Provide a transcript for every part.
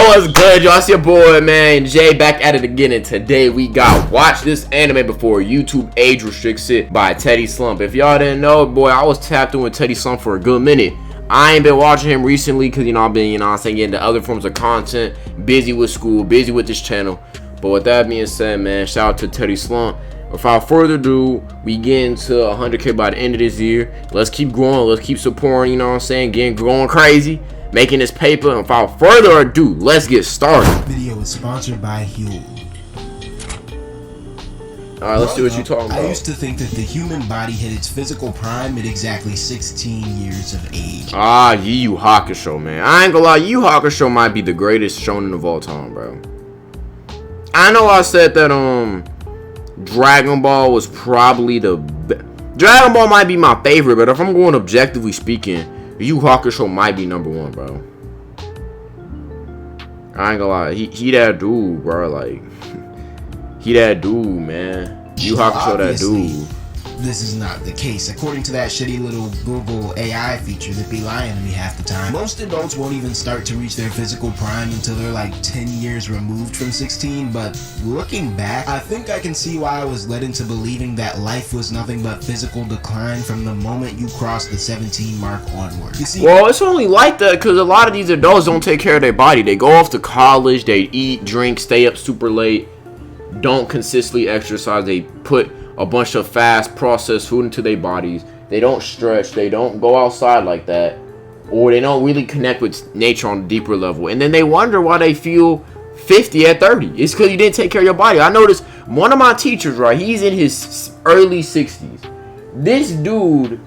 What's good, y'all? It's your boy, man, Jay, back at it again, and today we got Watch This Anime Before YouTube Age Restricts It by Teddy Slump. If y'all didn't know, boy, I was tapped in with Teddy Slump for a good minute. I ain't been watching him recently because, I've been, getting into other forms of content, busy with school, busy with this channel. But with that being said, man, shout out to Teddy Slump. Without further ado, we get into 100K by the end of this year. Let's keep growing, let's keep supporting, going crazy, making this paper. And without further ado, let's get started. Video is sponsored by Huel. Alright, let's see what you're talking about. I used to think that the human body hit its physical prime at exactly 16 years of age. Yu Yu Hakusho, man. I ain't gonna lie, Yu Yu Hakusho might be the greatest shonen of all time, bro. I know I said that Dragon Ball was probably the Dragon Ball might be my favorite, but if I'm going objectively speaking, Yu Yu Hakusho might be number one, bro. I ain't gonna lie, he that dude, bro. Like, he that dude, man. Yu Yu Hakusho that dude. This is not the case. According to that shitty little Google AI feature that be lying to me half the time, most adults won't even start to reach their physical prime until they're like 10 years removed from 16. But looking back, I think I can see why I was led into believing that life was nothing but physical decline from the moment you cross the 17 mark onward. You see, well, it's only like that because a lot of these adults don't take care of their body. They go off to college, they eat, drink, stay up super late, don't consistently exercise, they put a bunch of fast processed food into their bodies. They don't stretch, they don't go outside like that, or they don't really connect with nature on a deeper level, and then they wonder why they feel 50 at 30. It's because you didn't take care of your body. I noticed one of my teachers, right, he's in his early 60s. This dude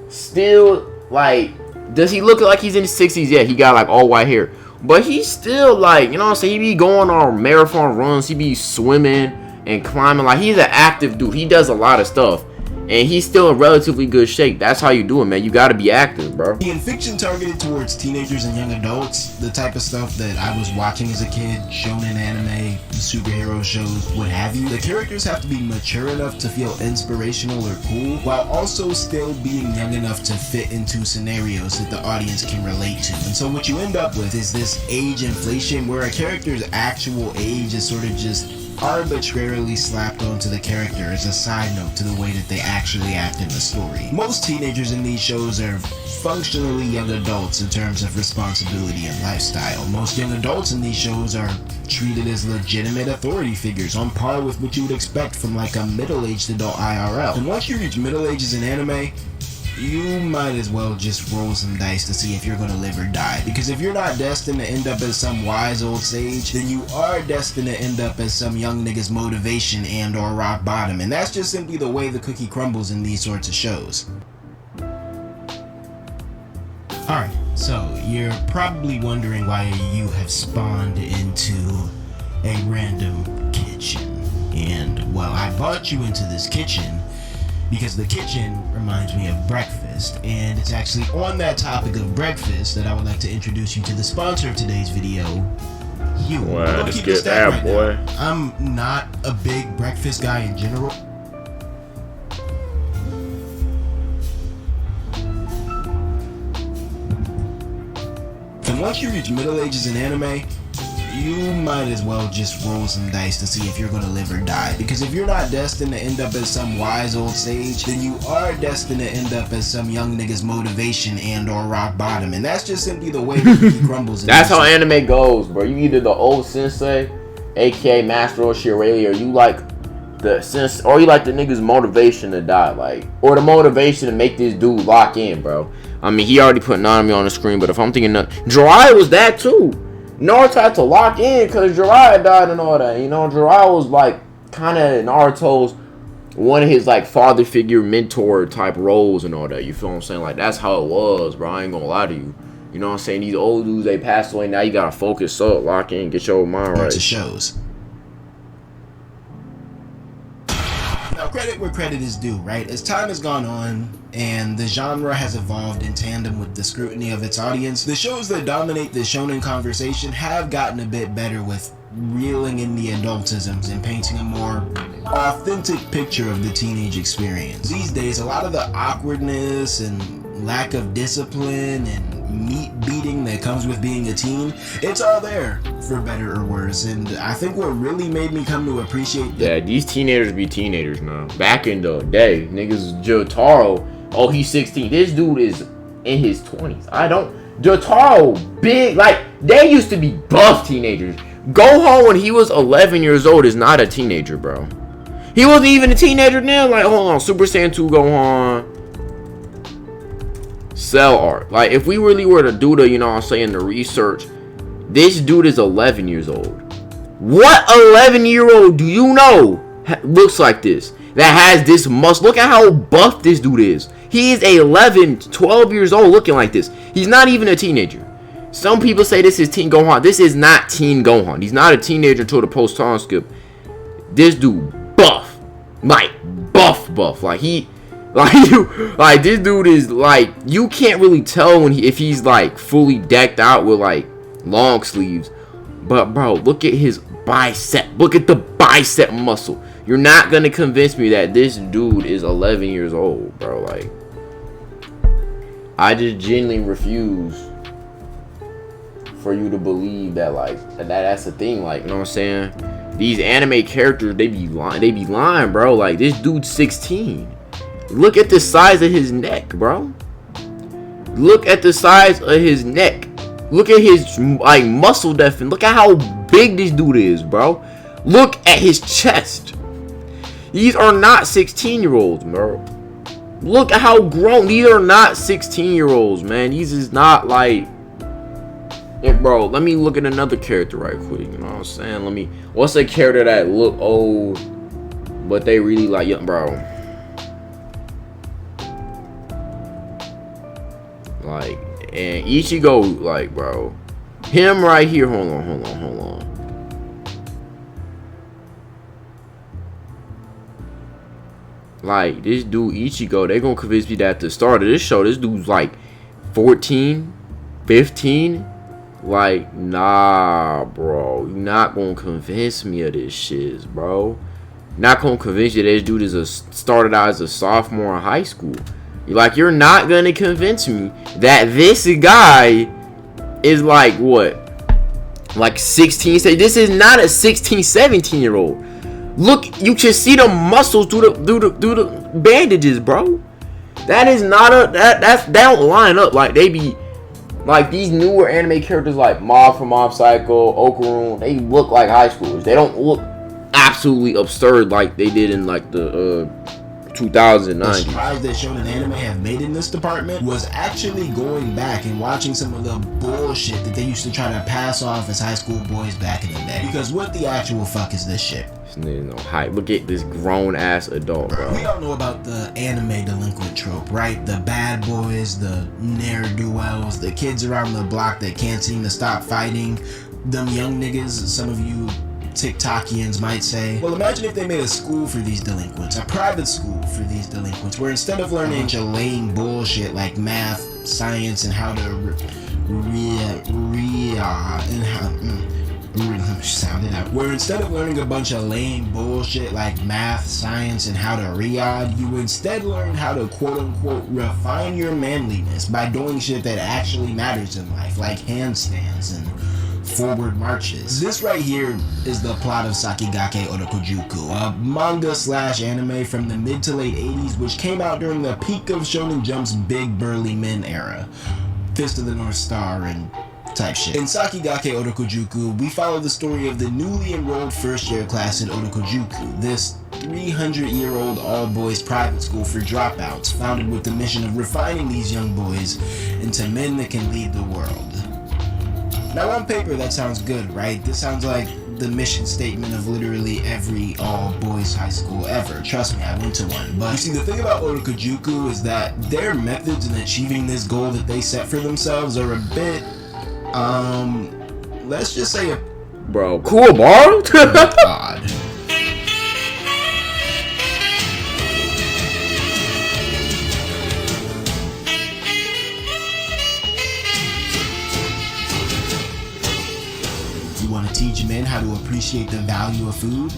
still, like, does he look like he's in his 60s? Yeah, he got like all white hair, but he's still like, he be going on marathon runs, he be swimming and climbing. Like, he's an active dude. He does a lot of stuff, and he's still in relatively good shape. That's how you do it, man. You gotta be active, bro. In fiction targeted towards teenagers and young adults, the type of stuff that I was watching as a kid, shonen anime, superhero shows, what have you, the characters have to be mature enough to feel inspirational or cool, while also still being young enough to fit into scenarios that the audience can relate to. And so what you end up with is this age inflation where a character's actual age is sort of just arbitrarily slapped onto the character as a side note to the way that they actually act in the story. Most teenagers in these shows are functionally young adults in terms of responsibility and lifestyle. Most young adults in these shows are treated as legitimate authority figures on par with what you would expect from like a middle-aged adult IRL. And once you reach middle ages in anime, you might as well just roll some dice to see if you're gonna live or die. Because if you're not destined to end up as some wise old sage, then you are destined to end up as some young nigga's motivation and or rock bottom. And that's just simply the way the cookie crumbles in these sorts of shows. Alright, so you're probably wondering why you have spawned into a random kitchen. And, well, I brought you into this kitchen because the kitchen reminds me of breakfast, and it's actually on that topic of breakfast that I would like to introduce you to the sponsor of today's video, Huel. Wow, just get that, boy. I'm not a big breakfast guy in general. And once you reach middle ages in anime, you might as well just roll some dice to see if you're gonna live or die. Because if you're not destined to end up as some wise old sage, then you are destined to end up as some young nigga's motivation and or rock bottom. And that's just simply the way that he crumbles. That's how anime goes, bro. You either the old sensei, aka Master Oshirei, or you like the sense, or you like the nigga's motivation to die, like, or the motivation to make this dude lock in, bro. I mean, he already put Nanami on the screen, but if I'm thinking Jiraiya was that too. Naruto had to lock in because Jiraiya died and all that. Jiraiya was like kind of Naruto's one of his like father figure mentor type roles and all that. You feel what I'm saying? Like, that's how it was, bro. I ain't gonna lie to you. You know what I'm saying? These old dudes, they passed away. Now you gotta focus up, lock in, get your mind right. To shows. Now, credit where credit is due, right? As time has gone on and the genre has evolved in tandem with the scrutiny of its audience, the shows that dominate the shonen conversation have gotten a bit better with reeling in the adultisms and painting a more authentic picture of the teenage experience. These days, a lot of the awkwardness and lack of discipline and meat beating that comes with being a teen, it's all there for better or worse. And I think what really made me come to appreciate yeah, these teenagers be teenagers now. Back in the day, niggas, Jotaro, oh, he's 16. This dude is in his 20s. Jotaro, big, like, they used to be buff teenagers. Gohan, when he was 11 years old, is not a teenager, bro. He wasn't even a teenager now. Like, hold on, Super Saiyan 2 Gohan, Cell Art. Like, if we really were to do the, you know what I'm saying, the research, this dude is 11 years old. What 11-year-old do you know looks like this? That has this muscle. Look at how buff this dude is. He is 11, 12 years old looking like this. He's not even a teenager. Some people say this is Teen Gohan. This is not Teen Gohan. He's not a teenager until the post-time skip. This dude buff. Like, buff. Like, like this dude is like, you can't really tell when if he's like fully decked out with like long sleeves. But bro, look at his bicep. Look at the bicep muscle. You're not gonna convince me that this dude is 11 years old, bro. Like, I just genuinely refuse for you to believe that, like, that's the thing. Like, you know what I'm saying? These anime characters, they be lying, bro. Like, this dude's 16. Look at the size of his neck, bro. Look at the size of his neck. Look at his, like, muscle depth. Look at how big this dude is, bro. Look at his chest. These are not 16-year-olds, bro. Look at how grown. These are not 16-year-olds, man. These is not like... Yeah, bro, let me look at another character right quick. You know what I'm saying? What's a character that look old, but they really like young, bro? Like, and Ichigo, like, bro, him right here. Hold on. Like, this dude Ichigo, they gonna convince me that at the start of this show, this dude's like 14, 15. Like, nah, bro. You're not gonna convince me of this shit, bro. Not gonna convince you that this dude started out as a sophomore in high school. You're not gonna convince me that this guy is like, what? Like 16. This is not a 16, 17-year-old. Look, you can see the muscles through the bandages, bro. That is not that don't line up. Like, they be like these newer anime characters like Mob from Mob Psycho, Okaroon, they look like high schoolers. They don't look absolutely absurd like they did in like the 2009. The strides that Shonen Anime have made in this department was actually going back and watching some of the bullshit that they used to try to pass off as high school boys back in the day. Because what the actual fuck is this shit? No hype. Look at this grown ass adult, bro. We all know about the anime delinquent trope, right? The bad boys, the ne'er-do-wells, the kids around the block that can't seem to stop fighting. Them young niggas, some of you TikTokians might say. Well, imagine if they made a school for these delinquents, a private school for these delinquents, where instead of learning a bunch of lame bullshit like math, science, and how to where instead of learning a bunch of lame bullshit like math, science, and how to riyadh, you instead learn how to quote-unquote refine your manliness by doing shit that actually matters in life, like handstands and forward marches. This right here is the plot of Sakigake Otokojuku, a manga/anime from the mid to late 80s, which came out during the peak of Shonen Jump's big burly men era. Fist of the North Star and type shit. In Sakigake Otokojuku, we follow the story of the newly enrolled first-year class in Otokojuku, this 300-year-old all-boys private school for dropouts, founded with the mission of refining these young boys into men that can lead the world. Now, on paper, that sounds good, right? This sounds like the mission statement of literally every all-boys high school ever. Trust me, I went to one. But you see, the thing about Otokojuku is that their methods in achieving this goal that they set for themselves are a bit, let's just say bro, cool, bro. odd. You want to teach men how to appreciate the value of food?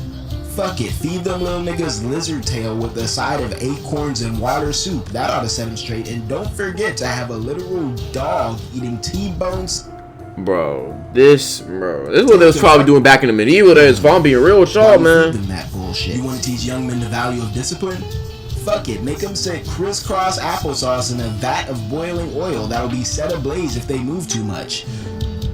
Fuck it, feed them little niggas lizard tail with a side of acorns and water soup. That ought to set them straight. And don't forget to have a literal dog eating T-bones. This is what they was probably doing back in the medieval days. If I'm being real with y'all, man. That bullshit. You want to teach young men the value of discipline? Fuck it, make them sit crisscross applesauce in a vat of boiling oil that'll be set ablaze if they move too much.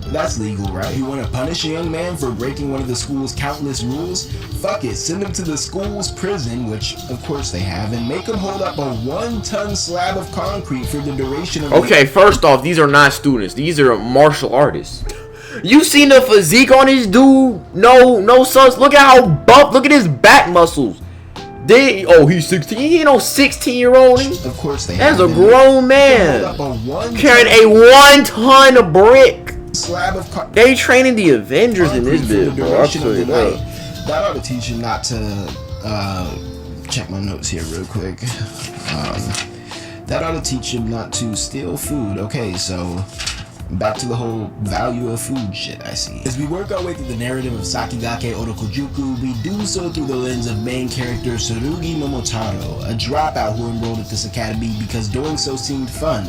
That's legal, right? You want to punish a young man for breaking one of the school's countless rules? Fuck it, send him to the school's prison, which of course they have, and make him hold up a 1-ton slab of concrete for the duration of Okay, first off, these are not students. These are martial artists. You seen the physique on this dude? No sons. Look at how buff. Look at his back muscles. He's 16. He ain't no 16-year-old. Of course they have. That's have. a grown man carrying a 1-ton brick. Slab of they training the Avengers in this bit, bro. I'll tell you that. That ought to teach him not to check my notes here real quick. That ought to teach him not to steal food. Okay, so back to the whole value of food shit, I see. As we work our way through the narrative of Sakigake Orokujuku, we do so through the lens of main character Tsurugi Momotaro, a dropout who enrolled at this academy because doing so seemed fun.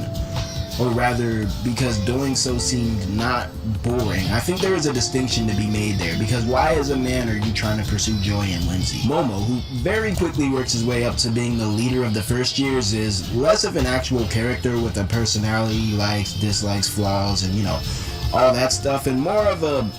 Or rather, because doing so seemed not boring. I think there is a distinction to be made there, because why as a man are you trying to pursue joy in Lindsay? Momo, who very quickly works his way up to being the leader of the first years, is less of an actual character with a personality, likes, dislikes, flaws, and all that stuff, and more of a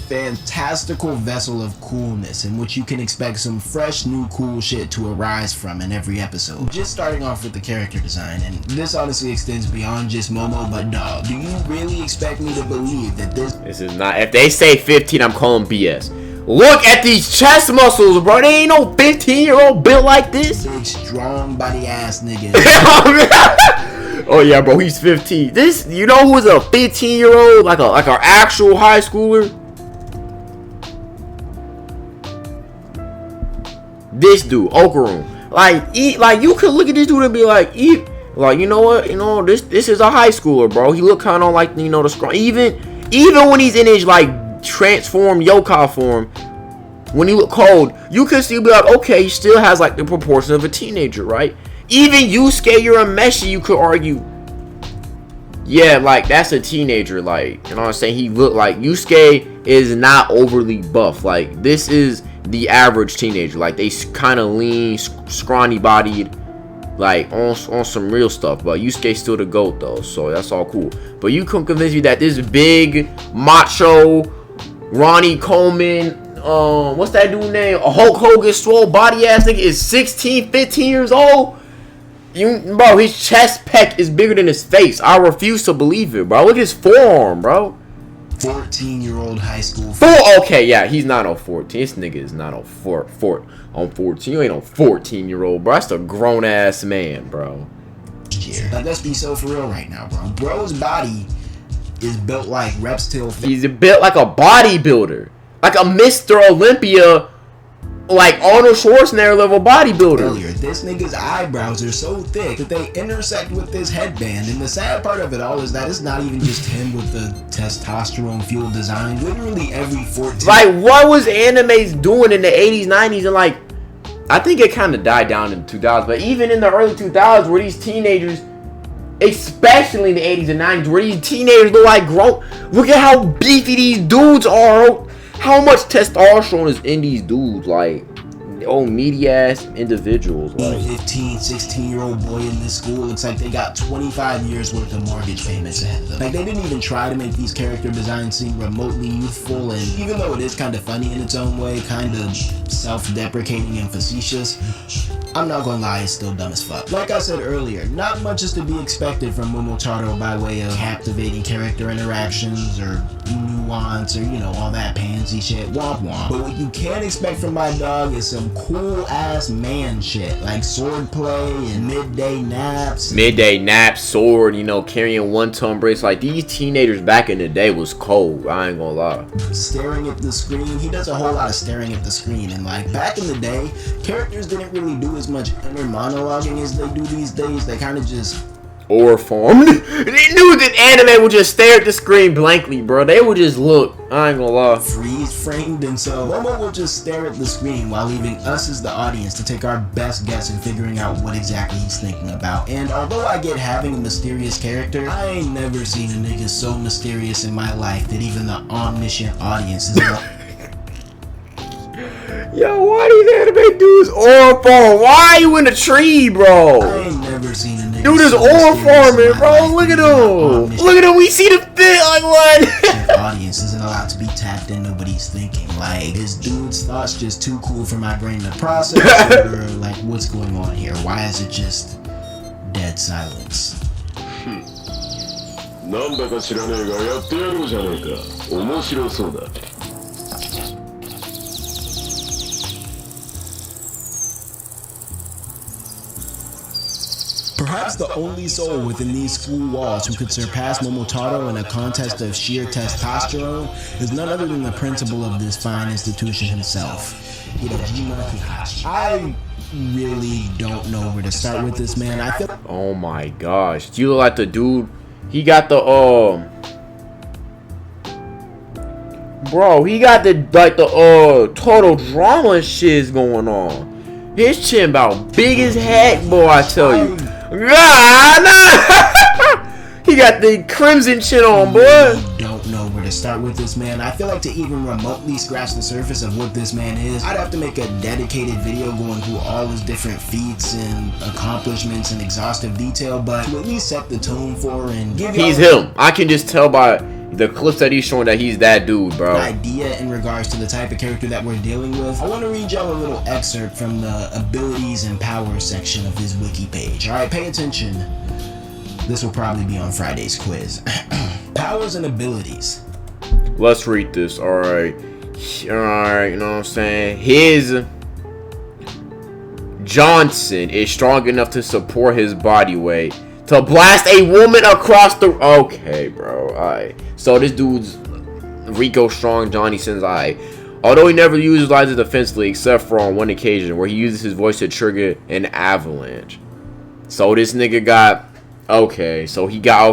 fantastical vessel of coolness in which you can expect some fresh new cool shit to arise from in every episode. Just starting off with the character design, and this honestly extends beyond just Momo, but dog, do you really expect me to believe that this is not, if they say 15, I'm calling BS. Look at these chest muscles, bro. They ain't no 15-year-old built like this. Big strong body ass nigga. Oh yeah, bro, he's 15. This, you know who's a 15-year-old, like our actual high schooler? This dude, Okarun. Like you could look at this dude and be like, you know what? This is a high schooler, bro. He look kind of like, the strong. Even when he's in his like transformed yokai form, when he look cold, you could still be like, okay, he still has like the proportion of a teenager, right? Even Yusuke Urameshi, you could argue, yeah, like that's a teenager. Like, you know what I'm saying? He look like Yusuke is not overly buff. Like, this is the average teenager. Like, they kind of lean, scrawny bodied, like on some real stuff. But Yusuke's still the GOAT though, so that's all cool. But you can convince me that this big macho Ronnie Coleman, what's that dude name? A Hulk Hogan swole body ass nigga is 16, 15 years old. Bro, his chest pec is bigger than his face. I refuse to believe it, bro. Look at his forearm, bro. 14-year-old high school. Okay, yeah, he's not on 14. This nigga is not on 14. You ain't on 14-year-old, bro. That's a grown ass man, bro. Like, let's be so for real right now, bro. Bro's body is built like Reptile. He's built like a bodybuilder, like a Mr. Olympia, like Arnold Schwarzenegger level bodybuilder. Earlier, this nigga's eyebrows are so thick that they intersect with this headband, and the sad part of it all is that it's not even just him with the testosterone fueled design. Literally every 14. Like, what was animes doing in the 80s, 90s, and like, I think it kind of died down in the 2000s, but even in the early 2000s, where these teenagers, especially in the 80s and 90s, where these teenagers look like grown. Look at how beefy these dudes are. How much testosterone is in these dudes? Like, meaty ass individuals. Like, 15, 16-year-old boy in this school looks like they got 25 years worth of mortgage payments ahead of them. Like, they didn't even try to make these character designs seem remotely youthful, and even though it is kind of funny in its own way, kind of self-deprecating and facetious, I'm not gonna lie, it's still dumb as fuck. Like I said earlier, not much is to be expected from Momotaro by way of captivating character interactions or nuance or, all that pansy shit, womp womp. But what you can expect from my dog is some cool ass man shit, like sword play and midday naps. Midday naps, sword, carrying 1-ton bricks. Like, these teenagers back in the day was cold, I ain't gonna lie. Staring at the screen, he does a whole lot of staring at the screen, and like back in the day, characters didn't really do as much inner monologuing as they do these days. They kind of just Or formed. They knew that anime would just stare at the screen blankly, bro. They would just look. I ain't gonna lie. Freeze framed, and so Momo will just stare at the screen while leaving us as the audience to take our best guess in figuring out what exactly he's thinking about. And although I get having a mysterious character, I ain't never seen a nigga so mysterious in my life that even the omniscient audience is Yo, why these anime dudes aura farm? Why are you in a tree, bro? I ain't never seen a nigga Dude is so aura mysterious farming, in my bro. life Look at that even the him. omniscient Look at him. We see the fit. Like what? audience isn't allowed to be tapped in. Nobody's thinking. Like, this dude's thoughts just too cool for my brain to process. Or like, what's going on here? Why is it just dead silence? なんだか知らねえがやってやろうじゃねえか。面白そうだ。Perhaps the only soul within these school walls who could surpass Momotaro in a contest of sheer testosterone is none other than the principal of this fine institution himself, Hirojima Hihachi. I really don't know where to start with this man. I feel Oh my gosh. You look like the dude. He got the bro, he got the total drama shits going on. His chin about big as heck, boy, I tell you. God, nah. He got the crimson chin on, boy. I don't know where to start with this man. I feel like to even remotely scratch the surface of what this man is, I'd have to make a dedicated video going through all his different feats and accomplishments in exhaustive detail, but to at least set the tone for and give He's y'all him. I can just tell by the clips that he's showing that he's that dude, an bro. idea in regards to the type of character that we're dealing with. I want to read y'all a little excerpt from the abilities and powers section of his wiki page. Alright, pay attention. This will probably be on Friday's quiz. Powers and abilities. Let's read this. Alright. Alright, you know what I'm saying? His Johnson is strong enough to support his body weight to blast a woman across the. Okay, bro. Alright. So this dude's Rico Strong, Johnny Sins. Although he never utilizes it defensively except for on one occasion where he uses his voice to trigger an avalanche. So this nigga got. Okay, so he got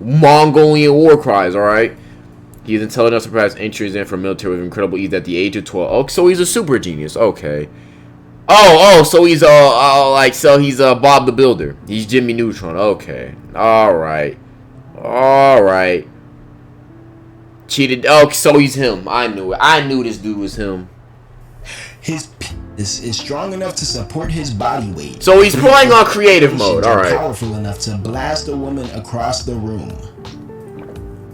Mongolian war cries, alright? He's intelligent enough to perhaps entries in for military with incredible ease at the age of 12. Oh, so he's a super genius, okay. So he's he's Bob the Builder. He's Jimmy Neutron, okay. Alright. Cheated, so he's him. I knew it. I knew this dude was him. His penis is strong enough to support his body weight. So he's playing on creative mode, alright. Powerful enough to blast a woman across the room.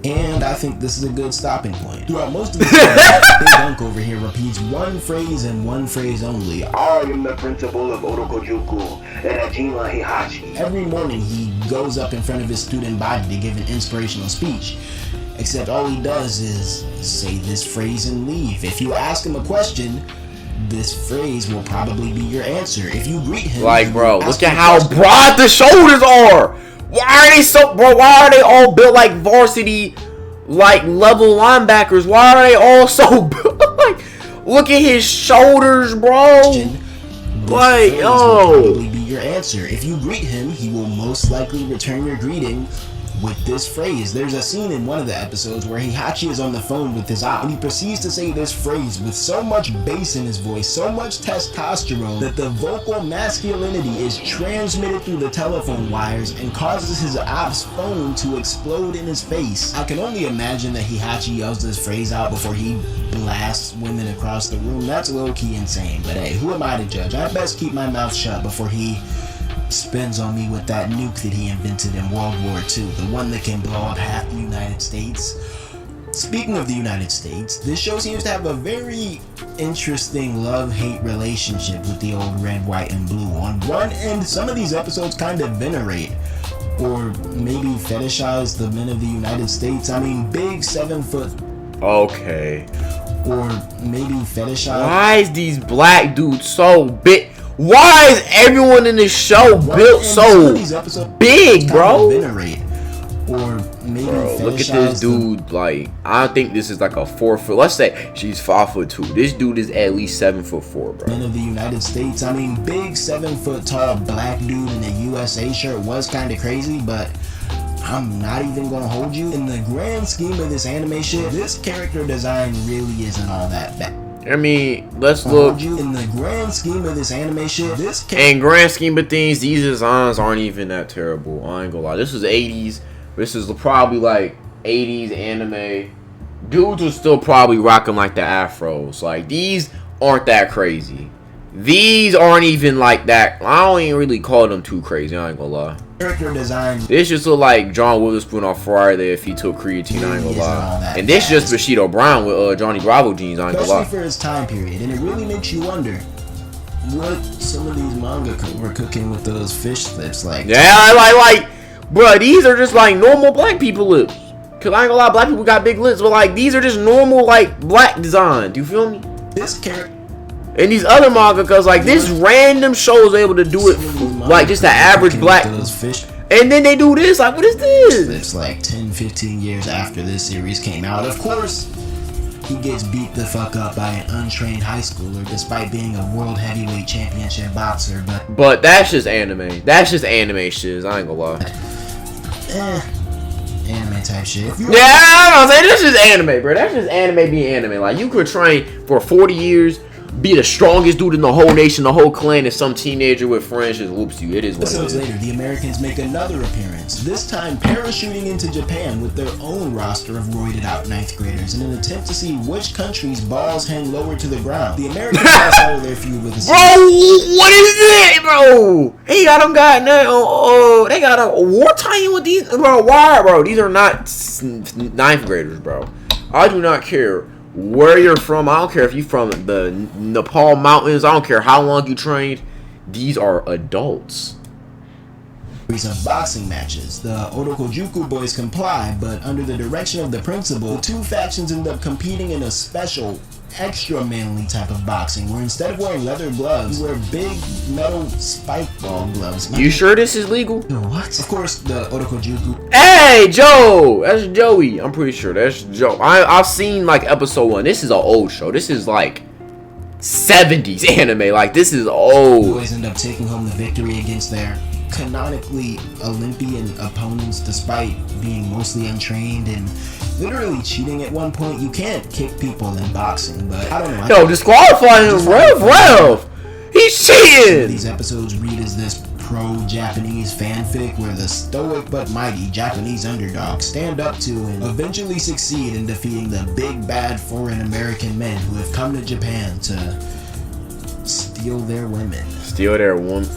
And I think this is a good stopping point. Throughout most of the time, Big Unk over here repeats one phrase and one phrase only. I am the principal of Orokojuku, Hirojima Hihachi. Every morning he goes up in front of his student body to give an inspirational speech. Except all he does is say this phrase and leave. If you ask him a question, this phrase will probably be your answer. If you greet him, like, bro, look at how broad the shoulders are. Why are they so, bro? Why are they all built like varsity, like level linebackers? Why are they all so like? Look at his shoulders, bro. Like, will probably be your answer. If you greet him, he will most likely return your greeting with this phrase. There's a scene in one of the episodes where Hihachi is on the phone with his aunt, and he proceeds to say this phrase with so much bass in his voice, so much testosterone, that the vocal masculinity is transmitted through the telephone wires and causes his aunt's phone to explode in his face. I can only imagine that Hihachi yells this phrase out before he blasts women across the room. That's low-key insane, but hey, who am I to judge? I best keep my mouth shut before he spins on me with that nuke that he invented in World War II, the one that can blow up half the United States. Speaking of the United States, this show seems to have a very interesting love-hate relationship with the old red, white, and blue. On one end, some of these episodes kind of venerate or maybe fetishize the men of the United States. I mean, big 7 foot. Okay. Or maybe fetishize. Why is these black dudes so big? Why is everyone in this show built so big, bro? Venerate or maybe Bro, look at this fetishize dude. Like, I think this is like a 4 foot. Let's say she's 5'2". This dude is at least 7'4", bro. men of the United States. I mean, big 7-foot tall black dude in a USA shirt was kind of crazy, but I'm not even gonna hold you. In the grand scheme of this anime shit, this character design really isn't all that bad. I mean, let's look. In the grand scheme of this anime shit, this In grand scheme of things, these designs aren't even that terrible. I ain't gonna lie. This was 80s. This is probably like 80s anime. Dudes are still probably rocking like the afros. Like, these aren't that crazy. These aren't even like that. I don't even really call them too crazy. I ain't gonna lie. character design. This just look like John Witherspoon on Friday if he took creatine. I ain't gonna lie. And this just Bushido Brown with Johnny Bravo jeans. I ain't gonna lie. Especially for his time period, and it really makes you wonder what some of these manga were cooking with those fish lips. Like, yeah, like, bro, these are just like normal black people lips. Cause I ain't gonna lie, black people got big lips, but like these are just normal like black design. Do you feel me? this character. And these other mangakas, like this random show is able to do it like just the average black. Those fish And then they do this, like what is this? lips like 10-15 years after this series came out. Of course, he gets beat the fuck up by an untrained high schooler despite being a world heavyweight championship boxer, But that's just anime. That's just anime shit. I ain't gonna lie. anime type shit. Yeah, I'm saying this is anime, bro. That's just anime being anime. Like you could train for 40 years, be the strongest dude in the whole nation, the whole clan, and some teenager with friends just whoops you. It is what it Episodes is. later, the Americans make another appearance, this time parachuting into Japan with their own roster of roided out 9th graders in an attempt to see which country's balls hang lower to the ground. The Americans also settle their feud with the Bro, what is it, bro? They got them got nothing. They got a war tie with these, bro. Why, bro? These are not 9th graders, bro. I do not care where you're from. I don't care if you're from the Nepal mountains. I don't care how long you trained. These are adults. of boxing matches. The Otokojuku boys comply, but under the direction of the principal, the two factions end up competing in a special, extra manly type of boxing, where instead of wearing leather gloves, you wear big metal spike ball gloves. You sure this is legal? What? Of course, the Otokojuku. Hey, Joe! That's Joey. I'm pretty sure that's Joe. I've seen like episode 1. This is an old show. This is like 70s anime. Like this is old. Boys end up taking home the victory against their canonically Olympian opponents, despite being mostly untrained and literally cheating at one point. You can't kick people in boxing, but I don't know. Yo, disqualify him, Rev. He's cheating. These episodes read as this pro-Japanese fanfic where the stoic but mighty Japanese underdogs stand up to and eventually succeed in defeating the big bad foreign American men who have come to Japan to steal their women. Steal their woman.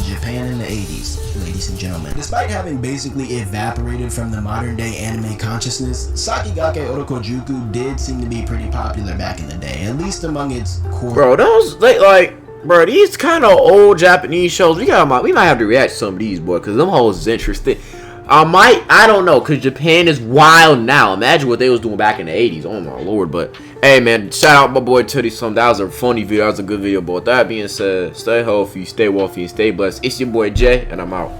Japan in the 80s, ladies and gentlemen. Despite having basically evaporated from the modern day anime consciousness, Sakigake Otokojuku did seem to be pretty popular back in the day, at least among its core. Bro, bro, these kind of old Japanese shows, we might have to react to some of these, boy, because them hoes is interesting. I don't know, because Japan is wild now. Imagine what they was doing back in the 80s. Oh my lord. But hey man, shout out my boy Teddy Some. That was a funny video. That was a good video. But with that being said, stay healthy, stay wealthy, and stay blessed. It's your boy Jay, and I'm out.